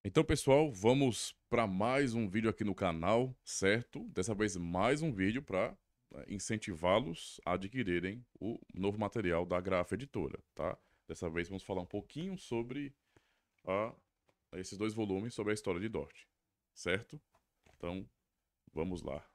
Então, pessoal, vamos para mais um vídeo aqui no canal, certo? Dessa vez mais um vídeo para incentivá-los a adquirirem o novo material da Grafa Editora, tá? Dessa vez vamos falar um pouquinho sobre a- esses dois volumes sobre a história de Dort, certo? Então, vamos lá.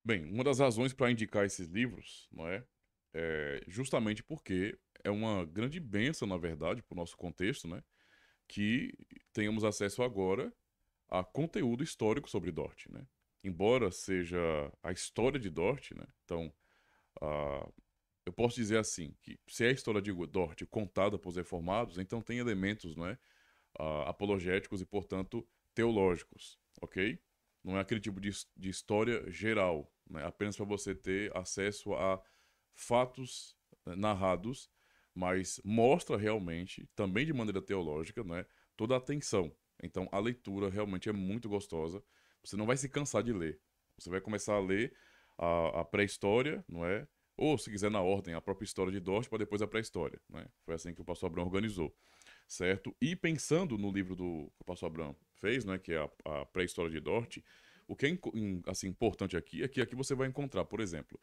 Bem, uma das razões para indicar esses livros, não é? É justamente porque é uma grande bênção, na verdade, para o nosso contexto, né? Que tenhamos acesso agora a conteúdo histórico sobre Dort, né? Embora seja a história de Dort, né? Então, ah, eu posso dizer assim, que se é a história de Dort contada por reformados, então tem elementos, não é? Apologéticos e, portanto, teológicos, ok? Não é aquele tipo de história geral, né? Apenas para você ter acesso a fatos narrados, mas mostra realmente, também de maneira teológica, né? Toda a atenção. Então, a leitura realmente é muito gostosa. Você não vai se cansar de ler. Você vai começar a ler a pré-história, não é? Ou, se quiser, na ordem, a própria história de Dort, para depois a pré-história, né? Foi assim que o pastor Abrão organizou, certo? E pensando no livro que o pastor Abrão fez, né, que é a pré-história de Dort, o que é assim, importante aqui é que aqui você vai encontrar, por exemplo,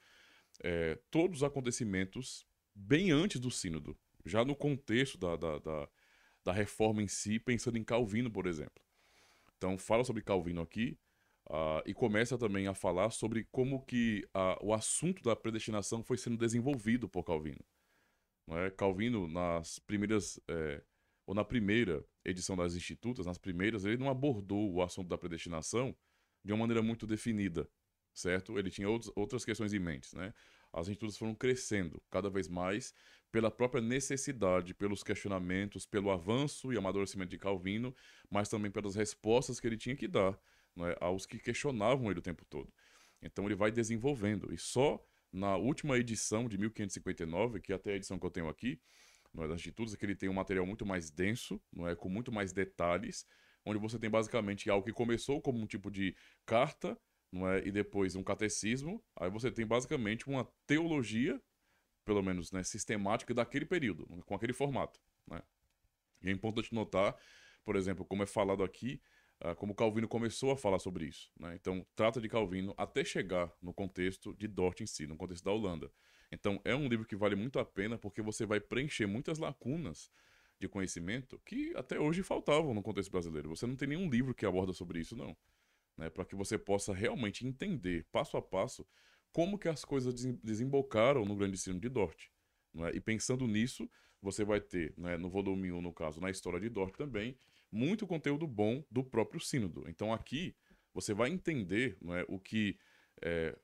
todos os acontecimentos bem antes do sínodo, já no contexto da reforma em si, pensando em Calvino, por exemplo. Então, fala sobre Calvino aqui, e começa também a falar sobre como que o assunto da predestinação foi sendo desenvolvido por Calvino. Não é? Calvino, ou na primeira edição das Institutas, nas primeiras, ele não abordou o assunto da predestinação de uma maneira muito definida, certo? Ele tinha outras questões em mente, né? As Institutas foram crescendo cada vez mais pela própria necessidade, pelos questionamentos, pelo avanço e amadurecimento de Calvino, mas também pelas respostas que ele tinha que dar, não é, aos que questionavam ele o tempo todo. Então ele vai desenvolvendo, e só na última edição de 1559, que é até a edição que eu tenho aqui, não é, das Institutos, é que ele tem um material muito mais denso, não é, com muito mais detalhes, onde você tem basicamente algo que começou como um tipo de carta, não é, e depois um catecismo, aí você tem basicamente uma teologia, pelo menos, né, sistemática daquele período, com aquele formato, né? E é importante notar, por exemplo, como é falado aqui, como Calvino começou a falar sobre isso, né? Então, trata de Calvino até chegar no contexto de Dort em si, no contexto da Holanda. Então, é um livro que vale muito a pena porque você vai preencher muitas lacunas de conhecimento que até hoje faltavam no contexto brasileiro. Você não tem nenhum livro que aborda sobre isso, não, né? Para que você possa realmente entender, passo a passo, como que as coisas desembocaram no grande sino de Dort, não é? E pensando nisso, você vai ter, né, no volume 1, no caso, na história de Dort também, muito conteúdo bom do próprio sínodo. Então aqui você vai entender, não é, o que é,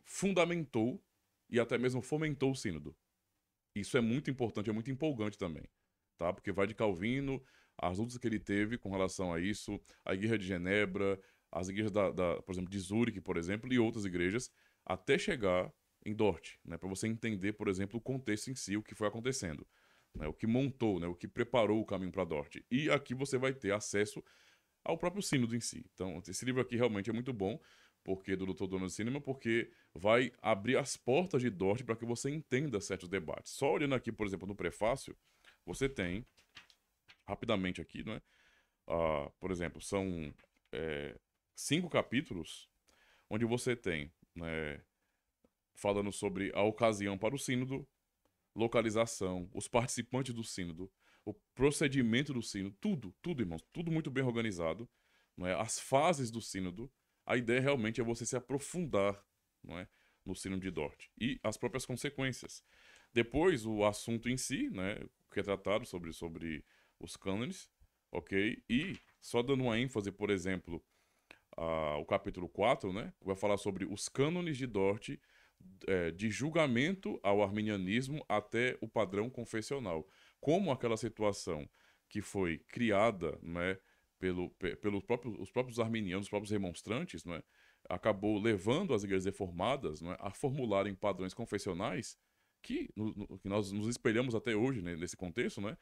fundamentou e até mesmo fomentou o sínodo. Isso é muito importante, é muito empolgante também, tá? Porque vai de Calvino, as lutas que ele teve com relação a isso, a Igreja de Genebra, as igrejas por exemplo, de Zurique, por exemplo, e outras igrejas, até chegar em Dort, né? Para você entender, por exemplo, o contexto em si, o que foi acontecendo, né? O que montou, né? O que preparou o caminho para Dort. E aqui você vai ter acesso ao próprio sínodo em si. Então, esse livro aqui realmente é muito bom, porque do Dr. Donald Cinema, porque vai abrir as portas de Dort para que você entenda certos debates. Só olhando aqui, por exemplo, no prefácio, você tem, rapidamente aqui, né? Por exemplo, são é, 5 capítulos onde você tem, né, falando sobre a ocasião para o sínodo, localização, os participantes do sínodo, o procedimento do sínodo, tudo, tudo, irmãos, tudo muito bem organizado, não é? As fases do sínodo. A ideia realmente é você se aprofundar, não é, no sínodo de Dort e as próprias consequências. Depois, o assunto em si, né, que é tratado sobre os cânones, ok? E só dando uma ênfase, por exemplo, o capítulo 4, né, vai falar sobre os cânones de Dort, de julgamento ao arminianismo até o padrão confessional. Como aquela situação que foi criada, né, os próprios arminianos, os próprios remonstrantes, né, acabou levando as igrejas reformadas, né, a formularem padrões confessionais que nós nos espelhamos até hoje, né, nesse contexto, né,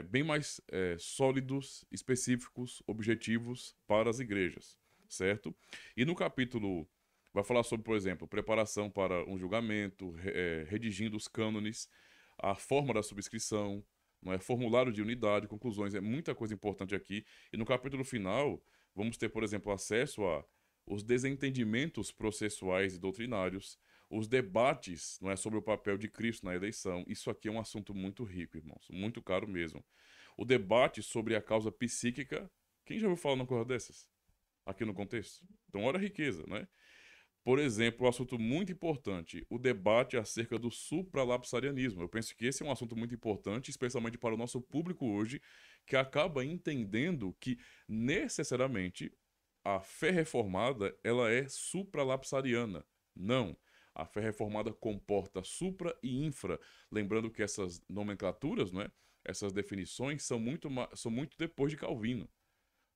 bem mais sólidos, específicos, objetivos para as igrejas, certo? E no capítulo Vai falar sobre, por exemplo, preparação para um julgamento, redigindo os cânones, a forma da subscrição, não é? Formulário de unidade, conclusões, é muita coisa importante aqui. E no capítulo final, vamos ter, por exemplo, acesso a os desentendimentos processuais e doutrinários, os debates, não é, sobre o papel de Cristo na eleição. Isso aqui é um assunto muito rico, irmãos, muito caro mesmo. O debate sobre a causa psíquica, quem já ouviu falar numa coisa dessas? Aqui no contexto? Então, olha a riqueza, né? Por exemplo, um assunto muito importante, o debate acerca do supralapsarianismo. Eu penso que esse é um assunto muito importante, especialmente para o nosso público hoje, que acaba entendendo que, necessariamente, a fé reformada, ela é supralapsariana. Não. A fé reformada comporta supra e infra. Lembrando que essas nomenclaturas, né, essas definições, são muito depois de Calvino.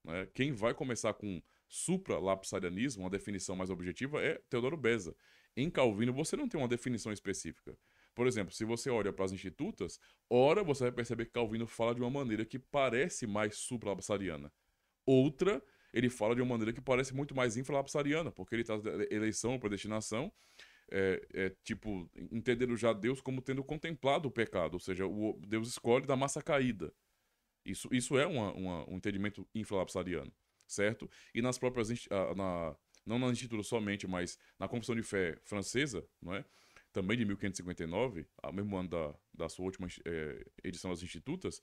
Né? Quem vai começar com supralapsarianismo, uma definição mais objetiva, é Teodoro Beza. Em Calvino, você não tem uma definição específica. Por exemplo, se você olha para as Institutas, ora você vai perceber que Calvino fala de uma maneira que parece mais supralapsariana. Outra, ele fala de uma maneira que parece muito mais infralapsariana, porque ele traz eleição, predestinação, tipo, entendendo já Deus como tendo contemplado o pecado, ou seja, Deus escolhe da massa caída. Isso é um entendimento infralapsariano, certo? E nas próprias, não na Instituta somente, mas na Confissão de Fé francesa, não é? Também de 1559, ao mesmo ano da sua última edição das Institutas,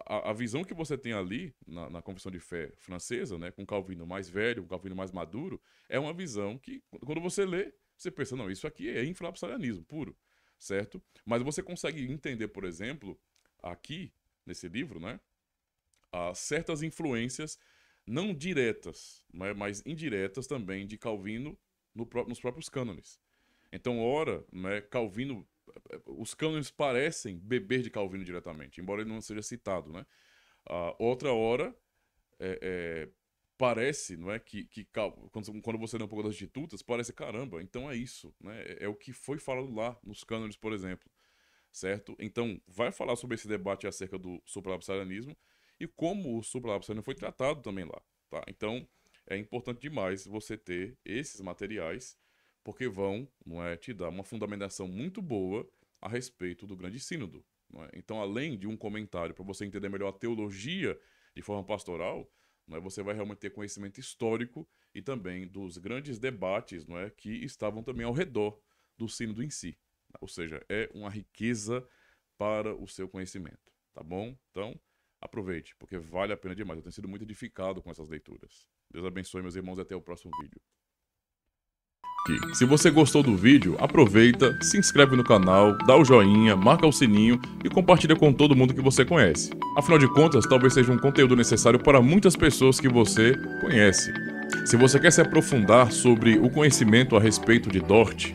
a visão que você tem ali na Confissão de Fé francesa, né, com Calvino mais velho, com Calvino mais maduro, é uma visão que, quando você lê, você pensa, não, isso aqui é infralapsarianismo puro, certo? Mas você consegue entender, por exemplo, aqui, nesse livro, né, certas influências não diretas, mas indiretas também de Calvino nos próprios cânones. Então, ora, né, Calvino, os cânones parecem beber de Calvino diretamente, embora ele não seja citado, né? Outra hora, parece, não é, que quando você lê um pouco das Institutas, parece, caramba, então é isso, né? É o que foi falado lá nos cânones, por exemplo, certo? Então, vai falar sobre esse debate acerca do supralapsarianismo e como o supralapsarianismo foi tratado também lá, tá? Então, é importante demais você ter esses materiais, porque vão, não é, te dar uma fundamentação muito boa a respeito do Grande Sínodo. Não é? Então, além de um comentário para você entender melhor a teologia de forma pastoral, não é, você vai realmente ter conhecimento histórico e também dos grandes debates, não é, que estavam também ao redor do Sínodo em si. Ou seja, é uma riqueza para o seu conhecimento, tá bom? Então, aproveite, porque vale a pena demais. Eu tenho sido muito edificado com essas leituras. Deus abençoe, meus irmãos, e até o próximo vídeo. Se você gostou do vídeo, aproveita, se inscreve no canal, dá o joinha, marca o sininho e compartilha com todo mundo que você conhece. Afinal de contas, talvez seja um conteúdo necessário para muitas pessoas que você conhece. Se você quer se aprofundar sobre o conhecimento a respeito de Dort,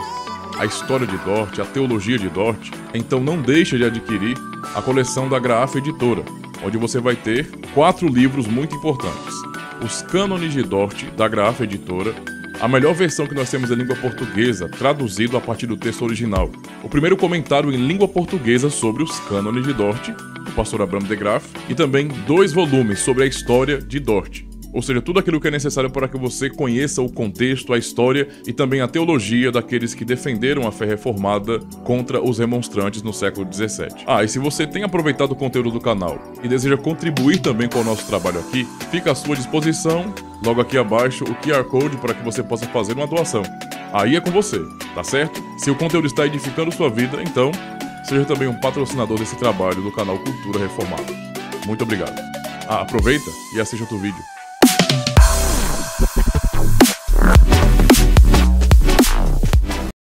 a história de Dort, a teologia de Dort, então não deixe de adquirir a coleção da Graafa Editora, onde você vai ter 4 livros muito importantes. Os Cânones de Dort, da Graafa Editora, a melhor versão que nós temos em língua portuguesa, traduzido a partir do texto original. O primeiro comentário em língua portuguesa sobre os Cânones de Dort, do pastor Abraham de Graaf, e também 2 volumes sobre a história de Dort. Ou seja, tudo aquilo que é necessário para que você conheça o contexto, a história e também a teologia daqueles que defenderam a fé reformada contra os remonstrantes no século XVII. E se você tem aproveitado o conteúdo do canal e deseja contribuir também com o nosso trabalho aqui, fica à sua disposição, logo aqui abaixo, o QR Code para que você possa fazer uma doação. Aí é com você, tá certo? Se o conteúdo está edificando sua vida, então seja também um patrocinador desse trabalho do canal Cultura Reformada. Muito obrigado. Aproveita e assista outro vídeo.